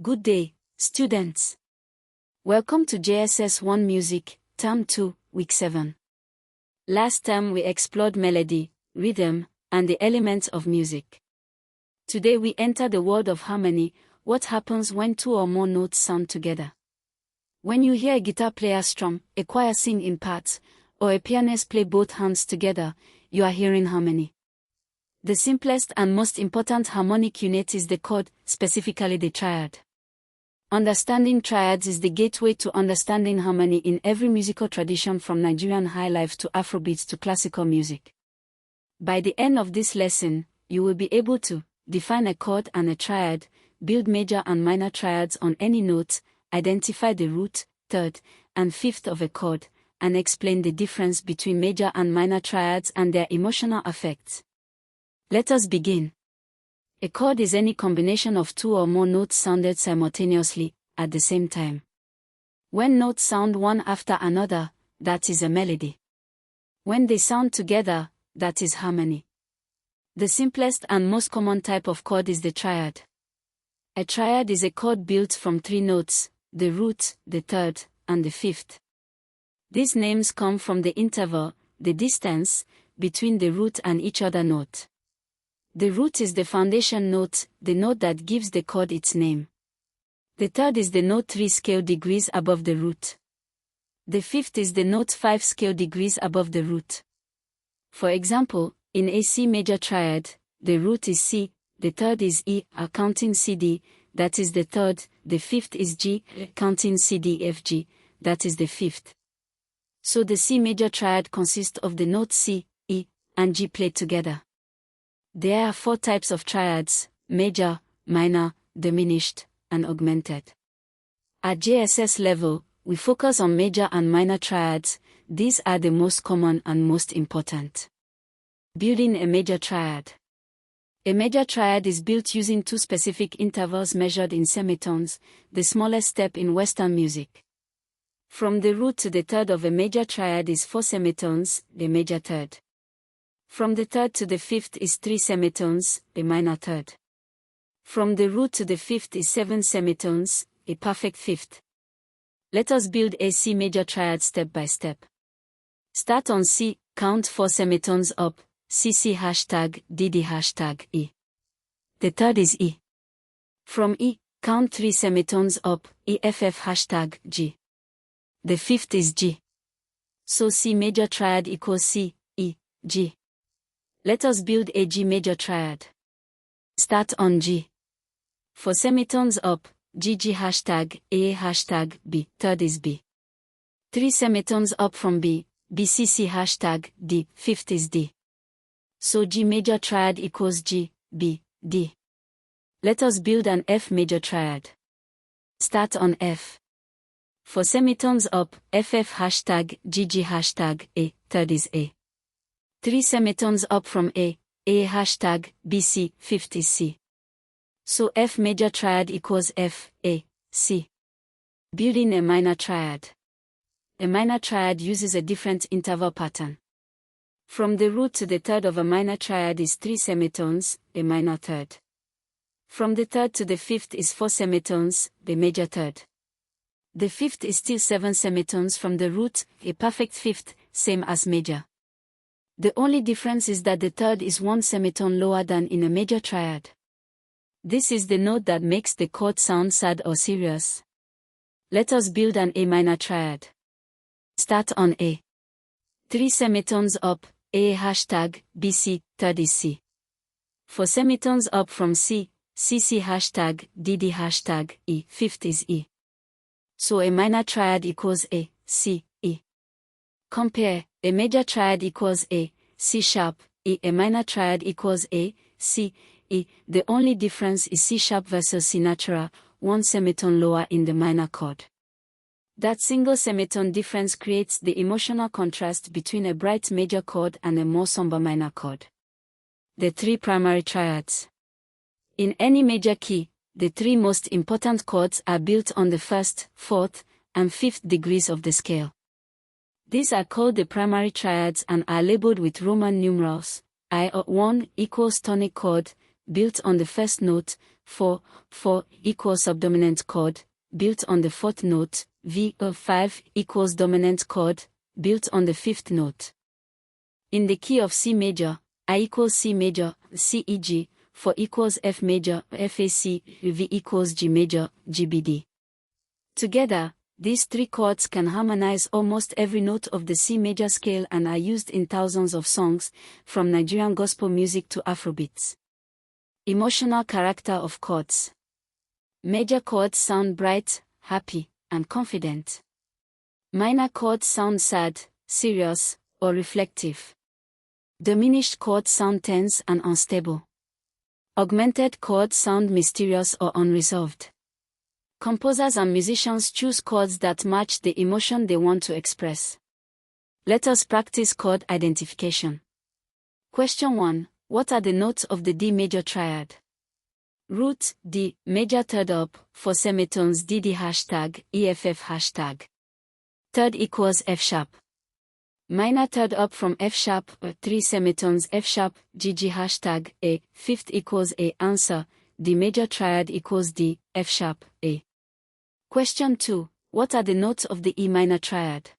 Good day, students. Welcome to JSS 1 Music, Term 2, Week 7. Last term we explored melody, rhythm, and the elements of music. Today we enter the world of harmony, what happens when two or more notes sound together. When you hear a guitar player strum, a choir sing in parts, or a pianist play both hands together, you are hearing harmony. The simplest and most important harmonic unit is the chord, specifically the triad. Understanding triads is the gateway to understanding harmony in every musical tradition from Nigerian highlife to Afrobeats to classical music. By the end of this lesson, you will be able to define a chord and a triad, build major and minor triads on any note, identify the root, third, and fifth of a chord, and explain the difference between major and minor triads and their emotional effects. Let us begin. A chord is any combination of two or more notes sounded simultaneously, at the same time. When notes sound one after another, that is a melody. When they sound together, that is harmony. The simplest and most common type of chord is the triad. A triad is a chord built from three notes, the root, the third, and the fifth. These names come from the interval, the distance, between the root and each other note. The root is the foundation note, the note that gives the chord its name. The third is the note 3 scale degrees above the root. The fifth is the note 5 scale degrees above the root. For example, in a C major triad, the root is C, the third is E, counting CD, that is the third, the fifth is G, counting CD F G, that is the fifth. So the C major triad consists of the notes C, E, and G played together. There are four types of triads: major, minor, diminished, and augmented. At JSS level, we focus on major and minor triads. These are the most common and most important. Building a major triad. A major triad is built using two specific intervals measured in semitones, the smallest step in Western music. From the root to the third of a major triad is 4 semitones, the major third. From the third to the fifth is 3 semitones, a minor third. From the root to the fifth is 7 semitones, a perfect fifth. Let us build a C major triad step by step. Start on C, count 4 semitones up, CC hashtag DD hashtag E. The third is E. From E, count 3 semitones up, EFF hashtag G. The fifth is G. So C major triad equals C, E, G. Let us build a G major triad. Start on G. 4 semitones up, GG hashtag A hashtag B, third is B. 3 semitones up from B, BCC hashtag D, fifth is D. So G major triad equals G, B, D. Let us build an F major triad. Start on F. 4 semitones up, FF hashtag GG hashtag A, third is A. 3 semitones up from A hashtag BC, fifth is C. So F major triad equals F, A, C. Building a minor triad. A minor triad uses a different interval pattern. From the root to the third of a minor triad is 3 semitones, a minor third. From the third to the fifth is 4 semitones, the major third. The fifth is still 7 semitones from the root, a perfect fifth, same as major. The only difference is that the third is 1 semitone lower than in a major triad. This is the note that makes the chord sound sad or serious. Let us build an A minor triad. Start on A. 3 semitones up, A hashtag BC, third is C. 4 semitones up from C, CC hashtag DD hashtag E, fifth is E. So a minor triad equals A, C, E. Compare, a major triad equals A, C sharp, E. A minor triad equals A, C, E. The only difference is C sharp versus C natural, 1 semitone lower in the minor chord. That single semitone difference creates the emotional contrast between a bright major chord and a more somber minor chord. The 3 primary triads. In any major key, the 3 most important chords are built on the first, fourth, and fifth degrees of the scale. These are called the primary triads and are labeled with Roman numerals. I1 equals tonic chord, built on the first note, 4 equals subdominant chord, built on the fourth note, V 5 equals dominant chord, built on the fifth note. In the key of C major, I equals C major, C E G, 4 equals F major, FAC, V equals G major, GBD. Together, these three chords can harmonize almost every note of the C major scale and are used in thousands of songs, from Nigerian gospel music to Afrobeats. Emotional character of chords. Major chords sound bright, happy, and confident. Minor chords sound sad, serious, or reflective. Diminished chords sound tense and unstable. Augmented chords sound mysterious or unresolved. Composers and musicians choose chords that match the emotion they want to express. Let us practice chord identification. Question 1. What are the notes of the D major triad? Root, D, major third up, 4 semitones DD hashtag, EFF hashtag. Third equals F sharp. Minor third up from F sharp, 3 semitones F sharp, GG hashtag, A, fifth equals A. Answer, D major triad equals D, F sharp, A. Question 2. What are the notes of the E minor triad?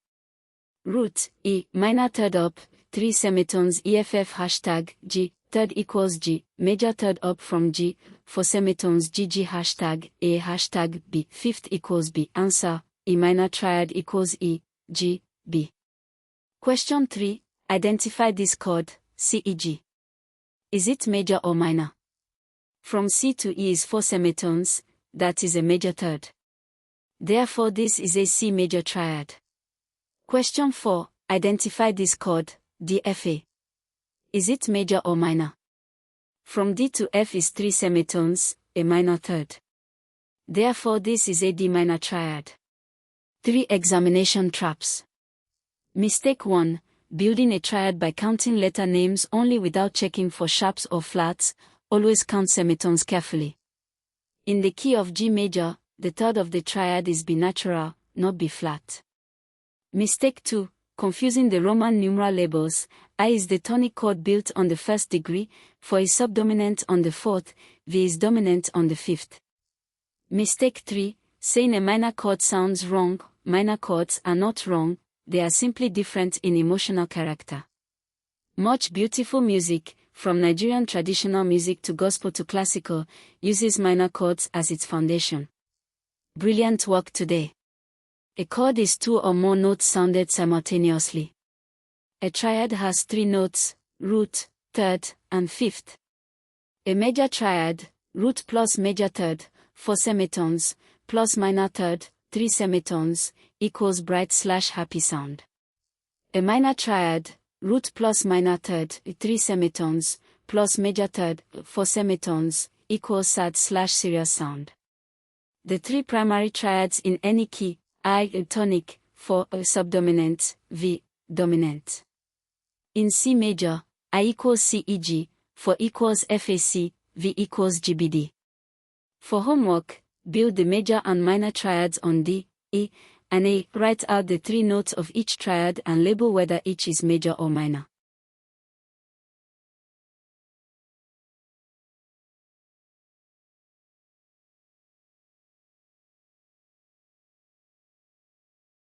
Root, E, minor third up, 3 semitones EFF hashtag, G, third equals G, major third up from G, 4 semitones GG hashtag, A hashtag, B, fifth equals B. Answer, E minor triad equals E, G, B. Question 3. Identify this chord, C E G. Is it major or minor? From C to E is 4 semitones, that is a major third. Therefore this is a C major triad. Question 4. Identify this chord, DFA. Is it major or minor? From D to F is 3 semitones, a minor third. Therefore this is a D minor triad. 3 examination traps. Mistake 1. Building a triad by counting letter names only without checking for sharps or flats. Always count semitones carefully. In the key of G major, the third of the triad is B natural, not B flat. Mistake 2. Confusing the Roman numeral labels. I is the tonic chord built on the first degree, 4 is subdominant on the fourth, V is dominant on the fifth. Mistake 3. Saying a minor chord sounds wrong. Minor chords are not wrong, they are simply different in emotional character. Much beautiful music, from Nigerian traditional music to gospel to classical, uses minor chords as its foundation. Brilliant work today. A chord is 2 or more notes sounded simultaneously. A triad has 3 notes, root, third, and fifth. A major triad, root plus major third, 4 semitones, plus minor third, 3 semitones, equals bright/happy sound. A minor triad, root plus minor third, 3 semitones, plus major third, 4 semitones, equals sad/serious sound. The 3 primary triads in any key, I tonic, 4 subdominant, V dominant. In C major, I equals C E G, 4 equals FAC, V equals GBD. For homework, build the major and minor triads on D, E, and A. Write out the 3 notes of each triad and label whether each is major or minor.